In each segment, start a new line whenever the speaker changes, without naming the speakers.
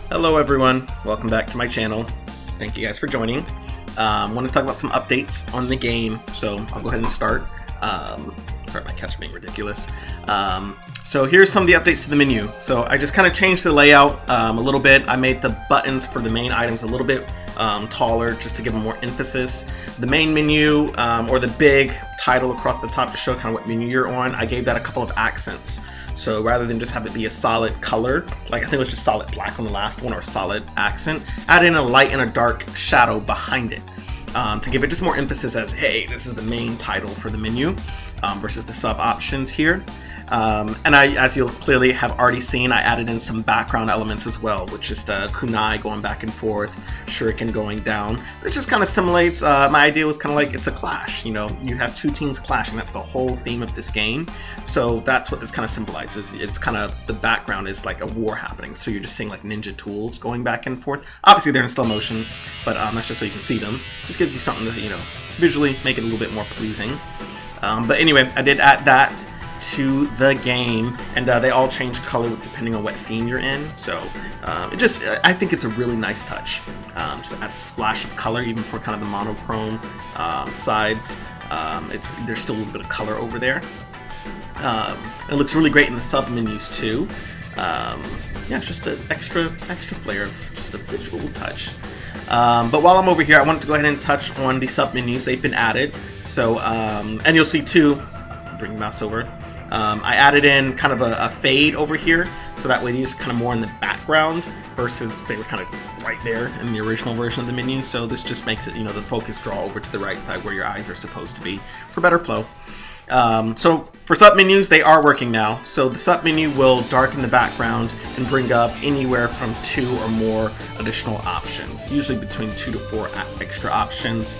Hello everyone, welcome back to my channel. Thank you guys for joining. I want to talk about some updates on the game, so I'll go ahead and start. Sorry, my catch being ridiculous. So here's some of the updates to the menu. So I just kind of changed the layout a little bit. I made the buttons for the main items a little bit taller just to give them more emphasis. The main menu, or the big title across the top to show kind of what menu you're on, I gave that a couple of accents. So rather than just have it be a solid color, like I think it was just solid black on the last one, or a solid accent, add in a light and a dark shadow behind it to give it just more emphasis as, hey, this is the main title for the menu versus the sub options here. And as you'll clearly have already seen, I added in some background elements as well, which is kunai going back and forth, shuriken going down. It just kind of simulates, my idea was kind of like it's a clash, you know, you have two teams clashing, that's the whole theme of this game. So that's what this kind of symbolizes. It's kind of, the background is like a war happening, so you're just seeing like ninja tools going back and forth. Obviously they're in slow motion, but that's just so you can see them. Just gives you something to, you know, visually make it a little bit more pleasing. But anyway, I did add that to the game, and they all change color depending on what theme you're in. So it just, I think it's a really nice touch. Just adds a splash of color even for kind of the monochrome sides. There's still a little bit of color over there. It looks really great in the sub menus too. Yeah, it's just an extra flair of just a visual touch. But while I'm over here, I wanted to go ahead and touch on the sub menus. They've been added. So and you'll see too, bring the mouse over, I added in kind of a fade over here, so that way these are kind of more in the background versus they were kind of just right there in the original version of the menu. So this just makes it, you know, the focus draw over to the right side where your eyes are supposed to be for better flow. So for sub menus, they are working now. So the sub menu will darken the background and bring up anywhere from 2 or more additional options, usually between 2 to 4 extra options.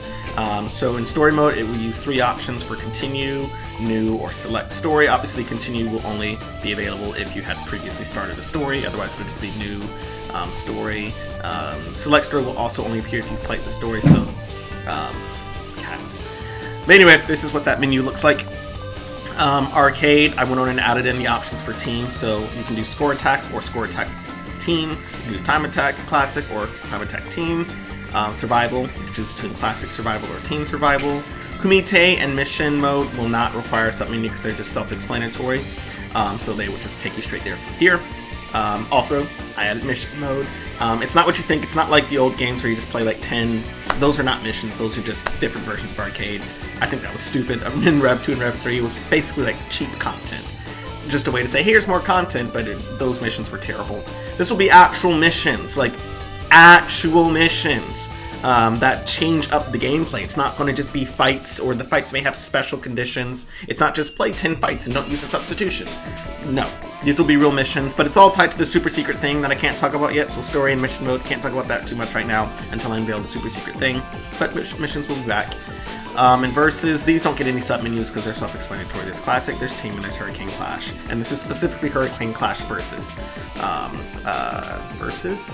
So in story mode, it will use 3 options for continue, new, or select story. Obviously, continue will only be available if you had previously started a story, otherwise it would just be new story. Select story will also only appear if you've played the story, so cats. But anyway, this is what that menu looks like. Arcade, I went on and added in the options for teams, so you can do score attack or score attack team. You can do time attack classic or time attack team. Survival, which is between classic survival or team survival. Kumite and mission mode will not require a sub menu because they're just self-explanatory, so they will just take you straight there from here. Also, I added mission mode. It's not what you think. It's not like the old games where you just play like 10. Those are not missions. Those are just different versions of arcade. I think that was stupid. In Rev 2 and Rev 3, it was basically like cheap content. Just a way to say, hey, here's more content, but those missions were terrible. This will be actual missions, like actual missions that change up the gameplay. It's not going to just be fights, or the fights may have special conditions. It's not just play 10 fights and don't use a substitution. No. These will be real missions, but it's all tied to the super secret thing that I can't talk about yet, so story and mission mode, can't talk about that too much right now until I unveil the super secret thing, but missions will be back. And versus, these don't get any sub-menus because they're self-explanatory. There's classic, there's team, and there's Hurricane Clash, and this is specifically Hurricane Clash versus. Versus?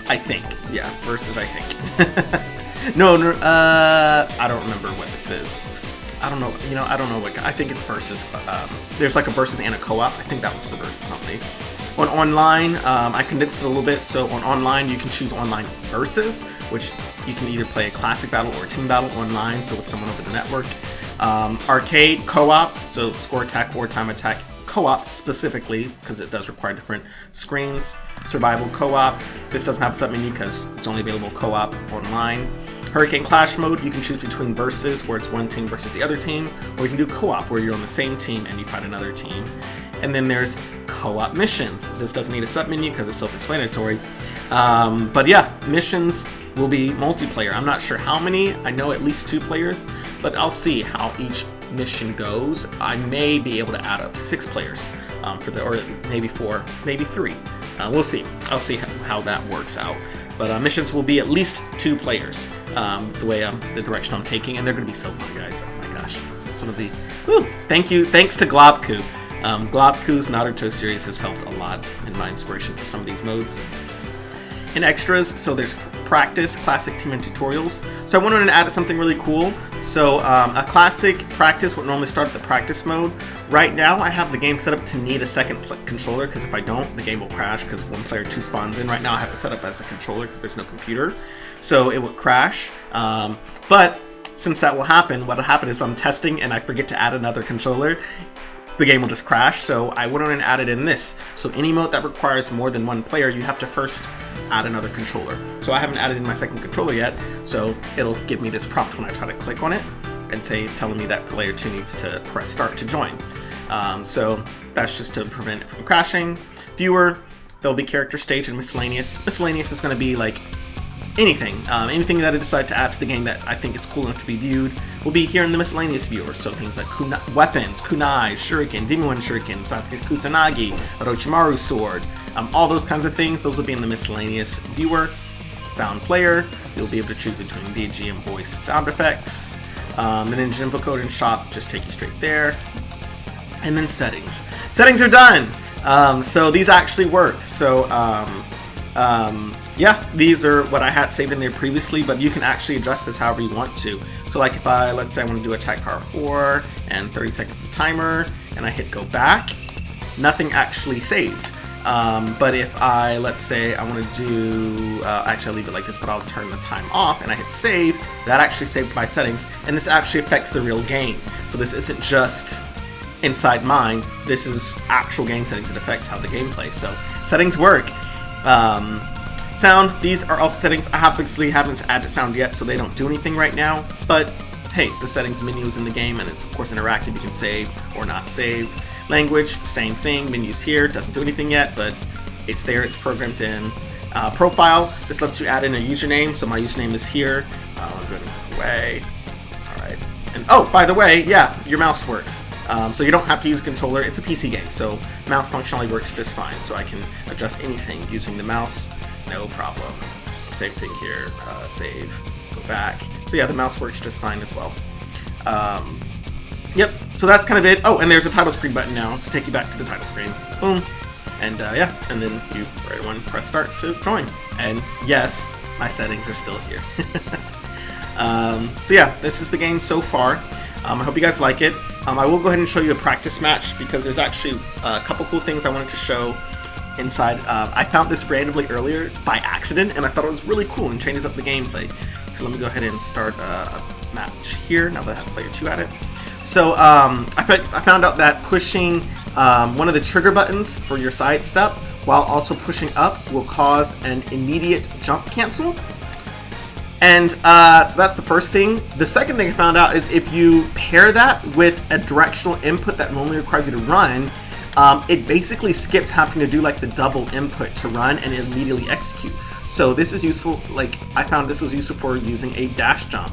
I think. Yeah, versus, I think. No, I don't remember what this is. I don't know, you know, I don't know what, I think it's versus, there's like a versus and a co-op. I think that one's for versus only. On online, I condensed it a little bit, so on online you can choose online versus, which you can either play a classic battle or a team battle online, so with someone over the network. Arcade, co-op, so score attack or time attack co-op specifically, because it does require different screens. Survival co-op, this doesn't have a sub-menu because it's only available co-op online. Hurricane Clash mode, you can choose between versus, where it's one team versus the other team, or you can do co-op, where you're on the same team and you fight another team. And then there's co-op missions. This doesn't need a sub-menu because it's self-explanatory. But yeah, missions will be multiplayer. I'm not sure how many. I know at least 2 players, but I'll see how each mission goes. I may be able to add up to 6 players or maybe 4, maybe 3. We'll see. I'll see how that works out. But missions will be at least 2 players, the way the direction I'm taking, and they're going to be so fun, guys. Oh my gosh, some of the thanks to Globku. Globku's Naruto series has helped a lot in my inspiration for some of these modes. in extras. So there's practice, classic, team, and tutorials. So I went on and added something really cool. So a classic practice would normally start at the practice mode. Right now I have the game set up to need a second controller, because if I don't, the game will crash because 1 player 2 spawns in. Right now I have it set up as a controller because there's no computer, so it would crash. But since that will happen, what will happen is I'm testing and I forget to add another controller, the game will just crash. So I went on and added in this. So any mode that requires more than 1 player, you have to first add another controller. So I haven't added in my second controller yet, so it'll give me this prompt when I try to click on it and telling me that player 2 needs to press start to join. So that's just to prevent it from crashing. Viewer, there'll be character, stage, and miscellaneous. Miscellaneous is going to be like anything that I decide to add to the game that I think is cool enough to be viewed will be here in the miscellaneous viewer. So things like weapons, kunai, shuriken, demon one shuriken, Sasuke's kusanagi, Orochimaru's sword, all those kinds of things, those will be in the miscellaneous viewer. Sound player, you'll be able to choose between BGM, voice, sound effects. Then engine info code and shop just take you straight there. And then settings. Settings are done. So these actually work. So yeah, these are what I had saved in there previously, but you can actually adjust this however you want to. So like if let's say I want to do attack power 4 and 30 seconds of timer, and I hit go back, nothing actually saved. But if let's say I want to do, actually I'll leave it like this, but I'll turn the time off and I hit save, that actually saved my settings, and this actually affects the real game. So this isn't just inside mine, this is actual game settings. It affects how the game plays. So settings work. Sound, these are also settings. I obviously haven't added sound yet, so they don't do anything right now, but hey, the settings menu is in the game, and it's of course interactive. You can save or not save. Language, same thing. Menus here, doesn't do anything yet, but it's there, it's programmed in. Profile, this lets you add in a username, so my username is here. I'm going to move away. Alright. And oh, by the way, yeah, your mouse works. So you don't have to use a controller. It's a PC game, so mouse functionality works just fine. So I can adjust anything using the mouse, no problem. Same thing here, save, go back. So yeah, the mouse works just fine as well. Yep, so that's kind of it. Oh, and there's a title screen button now to take you back to the title screen. Boom. And yeah, and then you press start to join. And yes, my settings are still here. So yeah, this is the game so far. I hope you guys like it. I will go ahead and show you a practice match because there's actually a couple cool things I wanted to show inside. I found this randomly earlier by accident, and I thought it was really cool and changes up the gameplay. So let me go ahead and start a match here now that I have player 2 at it. So I found out that pushing one of the trigger buttons for your side step while also pushing up will cause an immediate jump cancel. And so that's the first thing. The second thing I found out is if you pair that with a directional input that normally requires you to run, it basically skips having to do like the double input to run and immediately execute. So this is useful, like I found this was useful for using a dash jump,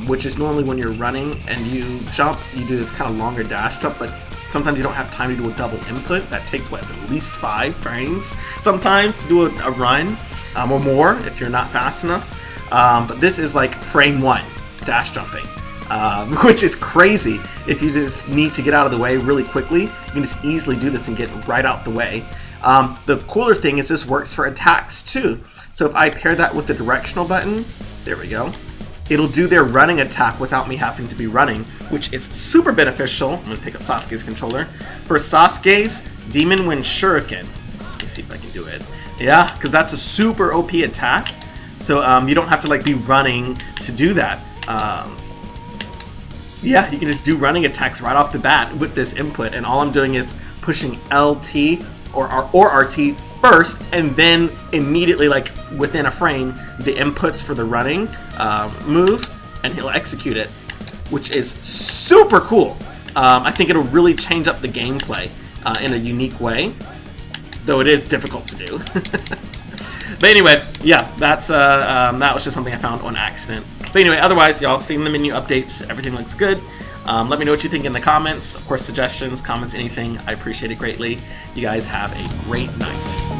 which is normally when you're running and you jump, you do this kind of longer dash jump, but sometimes you don't have time to do a double input. That takes what, at least 5 frames sometimes to do a run, or more if you're not fast enough. But this is like frame 1 dash jumping, which is crazy. If you just need to get out of the way really quickly, you can just easily do this and get right out the way. The cooler thing is this works for attacks too. So if I pair that with the directional button, there we go, it'll do their running attack without me having to be running, which is super beneficial. I'm going to pick up Sasuke's controller. For Sasuke's Demon Wind Shuriken, let me see if I can do it. Yeah, because that's a super OP attack. So you don't have to like be running to do that. Yeah, you can just do running attacks right off the bat with this input, and all I'm doing is pushing LT or RT first, and then immediately, like within a frame, the inputs for the running move, and he'll execute it, which is super cool. I think it'll really change up the gameplay in a unique way, though it is difficult to do. But anyway, yeah, that was just something I found on accident. But anyway, otherwise, y'all seen the menu updates. Everything looks good. Let me know what you think in the comments. Of course, suggestions, comments, anything. I appreciate it greatly. You guys have a great night.